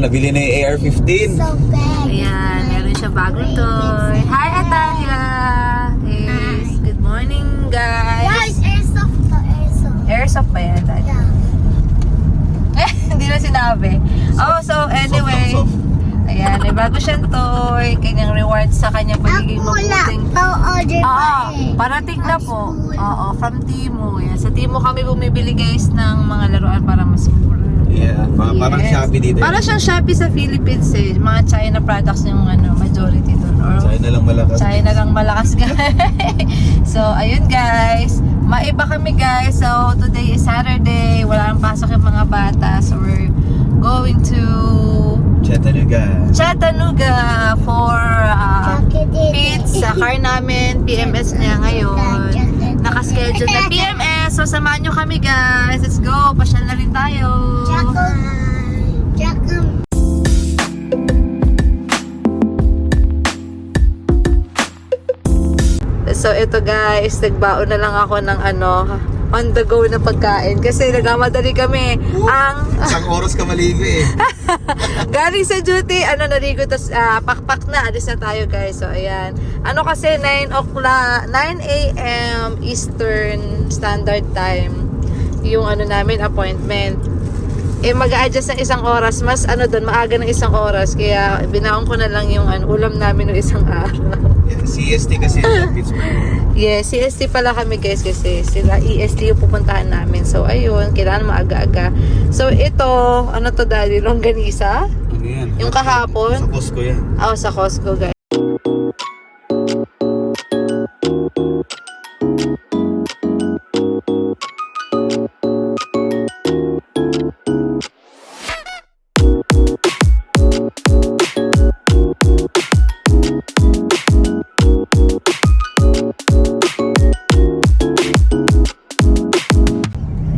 nabili na yung AR-15. So bad. Ayan, meron siya bagong toy. Hi, Atalia! Yes, good morning, guys. Guys, airsoft to airsoft. Airsoft ba yan, Atalia? Yeah. Hindi na sinabi. Oh, so anyway. Soft. Ayan, may bago siyang toy. Kanyang reward sa kanyang pagiging Ako lang. mabuting. Pa-order pa Oo, eh. parating na po. Oo, from Timo. Yan. Sa Timo kami bumibili guys ng mga laruan para mas mura. Yeah, parang Yes. Shopee dito. Para siyang Shopee sa Philippines eh. Mga China products yung majority doon. Or China lang malakas. China lang malakas guys. So, ayun guys. Maiba kami guys. So, today is Saturday. Wala nang pasok yung mga bata. So, we're going to Chattanooga for Pete sa car namin. PMS niya ngayon. Nakaschedule na PMS. So, samahan nyo kami guys. Let's go. Pasyal na rin tayo. So, ito guys. Nagbaon na lang ako ng on the go na pagkain. Kasi nagmamadali kami. Isang oras ka maligo eh. Galing sa duty, naligo, tas pakpak na, alis na tayo guys. So ayan, kasi 9 a.m. Eastern Standard Time yung namin appointment. Mag-a-adjust ng isang oras, mas doon, maaga ng isang oras, kaya binaon ko na lang yung ulam namin ng isang araw. Yeah, CST kasi sa Pittsburgh. Yes, CST pala kami guys, kasi sila EST yung pupuntahan namin. So ayun, kailangan maaga-aga. So ito, to daddy, longganisa? Ano yan? Yung kahapon? Sa Costco yan. Sa Costco guys.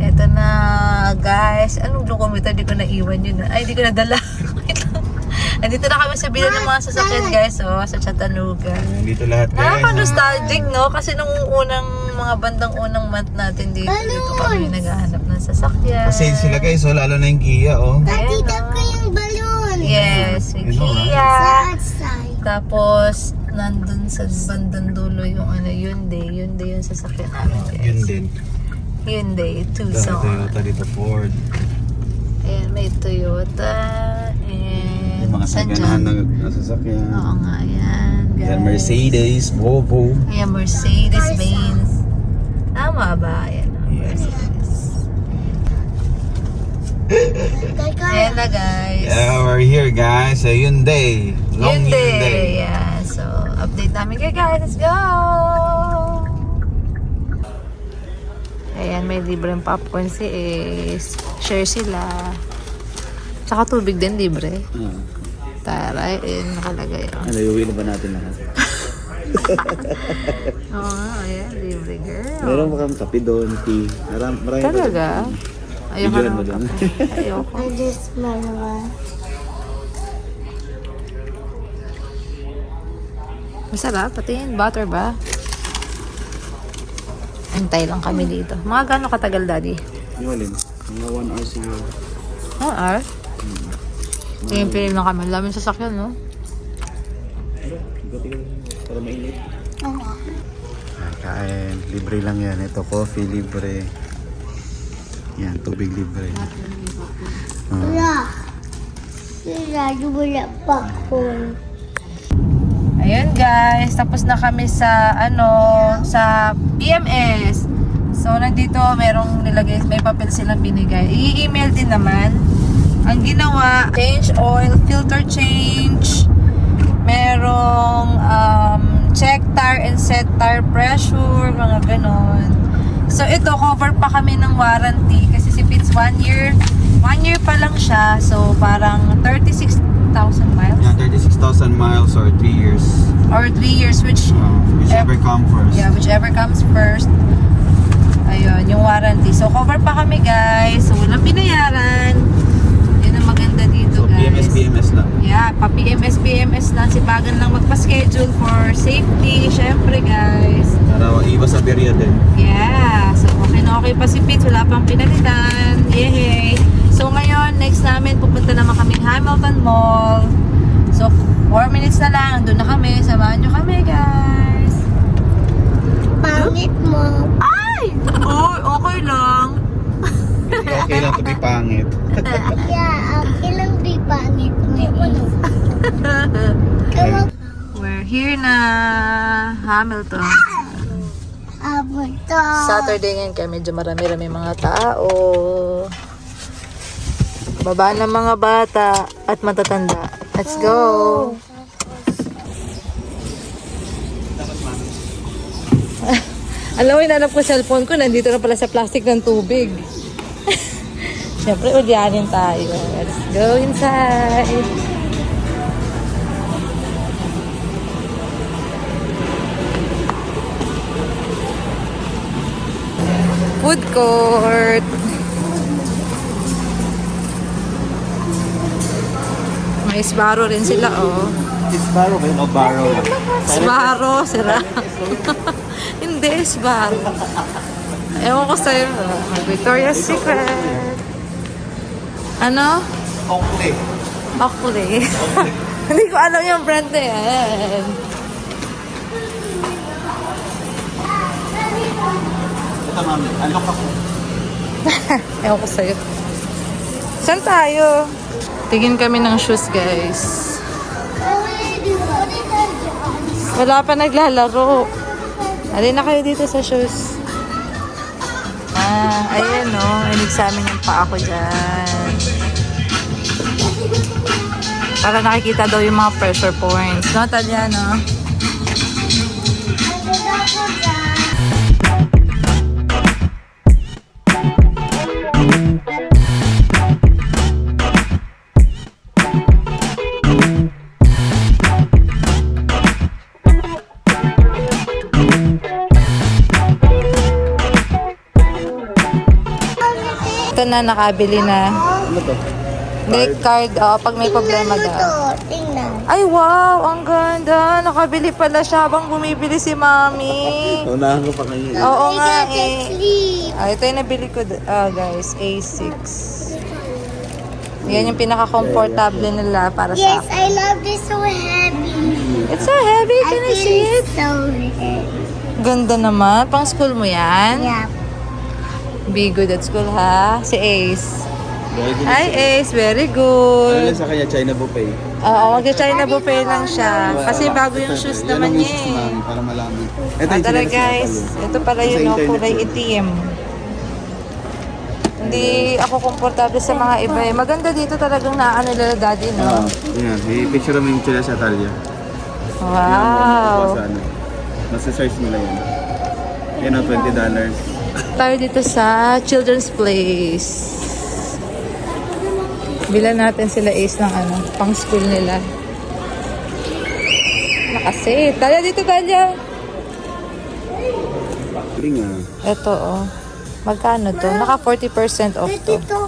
Ito na guys. Anong computer? Di ko naiwan yun. Ay, di ko nadala. Andito na kami sa bilan ng mga sasakyan guys, sa Chattanooga. Dito lahat guys. Nakaka-nostalgic, no? Kasi nung mga bandang unang month natin dito kami naghahanap ng sasakyan. Kasi sila guys, lalo na yung Kia, Tita ko yung balloon. Yes, may Yun, Kia. Outside. Tapos, nandun sa bandang dulo yung Hyundai. Hyundai yung sasakyan namin guys. Yun din. Hyundai, Tucson. Toyota dito, Ford. Ayan, may Toyota. And Yung mga saganahan na sasakyan. Oo nga, ayan. Guys. Yan, Mercedes, Volvo. Ayan, Mercedes-Benz. Tama ba? Ayan. Yes. Ayan na guys. Yeah, we're here guys sa Hyundai. Long Hyundai. Yeah. So, update namin kayo guys. Let's go! Ayan, may libreng popcorn si Ace. Share sila. Tsaka tubig din, libre. Taray, nakalagay. Uwi na ba natin lahat? Oo nga, ayan, libre girl. Meron ba kang kape doon, tea? Marami Talaga? Ayoko Videoan na mo doon. Ayoko. I just smell one. Masarap, patingin. Butter ba? Antay lang kami dito. Mga gano'ng katagal, daddy? Yung alin? Mga 1 hour siguro. 1 hour? Tingin-pilin lang kami. Daming sasakyan, no? Para mainit. Oo. Kain. Libre lang yan. Ito, coffee libre. Yan, tubig libre. Wala. Wala, wala popcorn. Ayan guys, tapos na kami sa sa PMS. So nandito merong nilagay, may papel silang binigay. I-email din naman. Ang ginawa, change oil, filter change. Merong check tire and set tire pressure, mga ganon. So ito, cover pa kami ng warranty kasi si Pitts 1 year pa lang siya. So parang 36,000 miles. Yeah, 36,000 miles or 3 years. Or 3 years, Whichever comes first. yeah, whichever comes first. Ayun, yung warranty. So, cover pa kami, guys. So, walang binayaran. Yun ang maganda dito, So, guys. PMS lang. Yeah, pa-PMS lang. Sipagan lang magpa-schedule for safety. Syempre, guys. Para iwas sa berya din. Yeah. So, okay na okay pa si Pete. Wala pang pinalitan. Yehey. So ngayon, next namin, pupunta naman kami Hamilton Mall. So 4 minutes na lang, nandun na kami. Samahan nyo kami, guys. Pangit mo. Ay! Oh, okay lang. Okay lang to be pangit. Yeah, okay lang di pangit mo. Come on. We're here na Hamilton. Abuto. Saturday ngayon kaya medyo marami-rami mga tao. Baba ng mga bata at matatanda. Let's go! Alam mo, inanap ko cellphone ko, nandito na pala sa plastic ng tubig. Siyempre, udyanin tayo. Let's go inside! Food court. May Sbarro rin sila, oh. Sbarro ba yun o Barrow? Sbarro, sira. Hindi, Sbarro. Ewan ko sa'yo. Victoria's Secret. Ano? Oakley. Oakley. Hindi ko alam yung brand na yan. Ito mami, unlock ako. Ewan ko sa'yo. Saan tayo? Tingin kami ng shoes, guys. Wala pa naglalaro. Alin na kayo dito sa shoes. Ayan o. Inexamine yung paa ko dyan. Para nakikita daw yung mga pressure points. No, Talia, no? Ito na, nakabili na. Ano to? May card, pag may problema daw. Ito, tingnan. Ay, wow! Ang ganda! Nakabili pala siya habang bumibili si Mami. Unahan ko pa kayo. Oo nga Got eh. sleep. Ito yung nabili ko, guys. A6. Yan yung pinaka-comfortable nila para sa Yes, akin. I love this so heavy. It's so heavy. Can I see it? So heavy. Ganda naman. Pang school mo yan? Yeah. Be good at school, ha? Si Ace. Very good. Hi, Ace. Very Ano good. lang sa kanya, China buffet. Oo, mag-China buffet lang siya. Kasi bago yung shoes Yan naman ang niya shoes eh. namin para malaman. Ito Ah, yung tara chinelas guys, natin. ito pala Sa yun, no, internet kulay yun. itim. Hindi ako komportable sa mga iba eh. Maganda dito talagang naano nila daddy, no? Yan, i-picture mo yung chinelas sa Talia. Wow! Masa-size nila yan. Yan ang $20. Tayo dito sa Children's Place. Bilan natin sila Ace ng ano, pang school nila. Nakasi. Talia dito, Talia. Galing ah. Ito, oh. Magkano to? Naka 40% off to. Ito.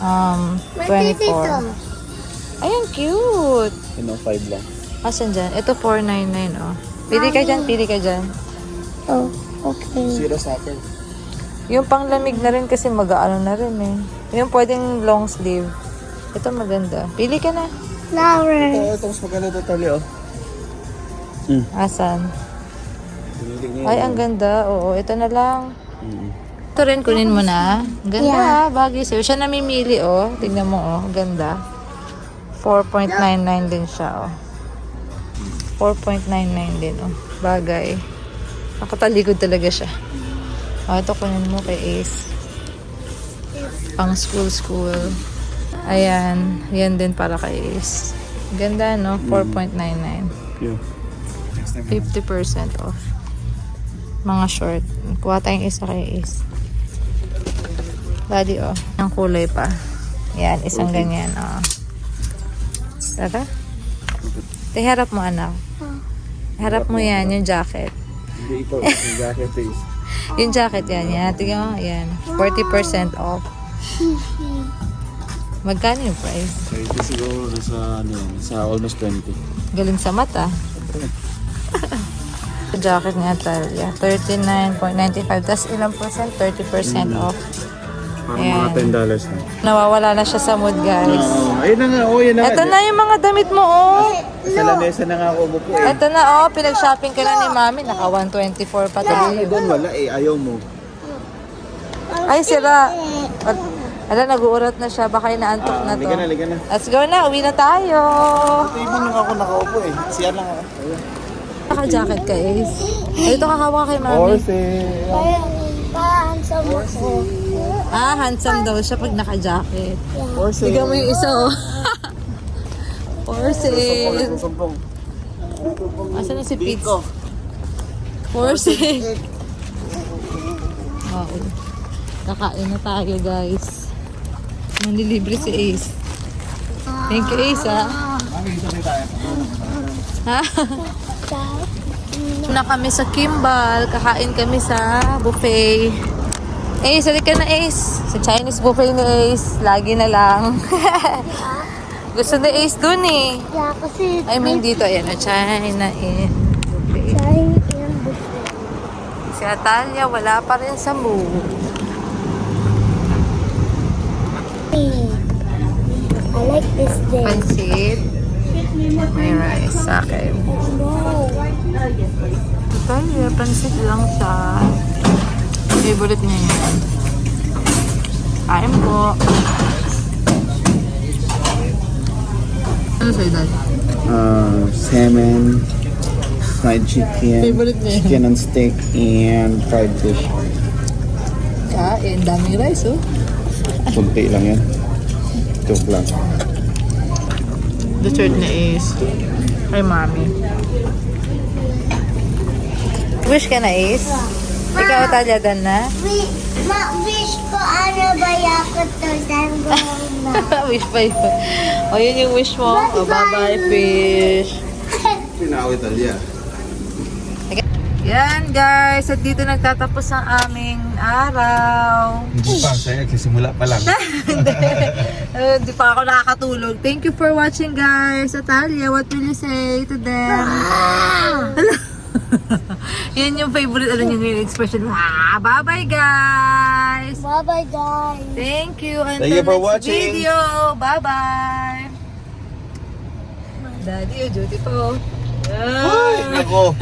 24. Ayan, cute. Ano, 5 lang. Asan dyan? Ito 499, oh. Pili ka dyan, pili ka dyan. Oh, okay. Zero soccer. Yung panglamig na rin kasi mag-aano na rin eh. Yung pwedeng long sleeve. Ito maganda. Pili ka na. Flower. Ito, mas maganda ito Talia oh. Asan? Pinili niya Ay, ang ganda. Oo, ito na lang. Mm. Ito rin, kunin mo na. Ganda, Yeah. bagay sa'yo. Siya namimili, oh. Tingnan mo, oh. Ganda. 4.99 din siya, oh. 4.99 din, oh. Bagay. Nakatalikod talaga siya. Oh, ito kunin mo kay Ace. Pang school. Ayan. Yan din para kay Ace. Ganda, no? 4.99. Yeah. 50% off. Mga short. Kuha tayong isa kay Ace. Daddy, oh. Ang kulay pa. Yan, isang ganyan, oh. Tara. Harap mo, anak. Harap mo yan, yung jacket. Hindi ikaw, yung jacket face. Yung jacket yan, yan. Tingnan mo, yan. 40% off. Magkano yung price? So, ito siguro nasa, ano yan, nasa almost 20. Galing sa mata. Jacket niya Talia. 39.95. Tapos ilang percent? 30% off. Parang Ayan. mga $10 na. Nawawala na siya sa mood, guys. Ayun na nga, yan na Ito na yung mga damit mo, oh. Sa lamesa na nga ako umupo eh. Ito na, oh. Pinag-shopping ka na ni Mami. Naka 124 pa tayo. Doon wala eh, ayaw mo. Ay, sira. Ala, nag-uurat na siya. Baka inaantok na to. Liga na. Let's go na. Uwi na tayo. Table lang ako nakaupo eh. Siya lang ako. Naka-jacket ka, Ace. Ay, ito kakawa kay Mami. Handsome ako. Ah, handsome daw siya pag naka-jacket. Horse. Tignan mo yung isa, oh. Horses. Sumpong. Asan na si Pete? Horses. Wow. Kakain na tayo, guys. Manlilibre si Ace. Thank you, Ace, ha? Ha? Na kami sa Kimball. Kakain kami sa buffet. Ace, halika na, Ace. Sa Chinese buffet ni Ace. Lagi na lang. Gusto ni Ace dun eh. Yeah, kasi I mean dito, ayan na, China in buffet. China in buffet. Si Atalia, wala pa rin sa mood. I like this day. Pansit. May rice sa akin. No. Atalia, pansit lang siya. Favorite niya yan. Kain po. Ano sa'yo, Dad? Salmon, fried chicken, Favorite niya. chicken and steak, and fried fish. Kain. Daming rice, oh. Kunti lang yan. Joke lang. Dessert na is kay Mami. Wish ka na, Ace? Ikaw, Talia, dan na? Wish ko ano ba yakot to saan na. Wish pa yun. O, yun yung wish mo. O, bye-bye, fish. Pinawi Talia. Yan, guys. At dito nagtatapos ang aming araw. Hindi pa, saya simula pa lang. Hindi pa ako nakakatulog. Thank you for watching, guys. Atalia, what will you say to them? Yan yung favorite, ano yung expression. Bye-bye, guys. Bye-bye guys. Thank you. Until Thank you for next watching. video. Bye-bye. Daddy, yung duty po. Ay, nako.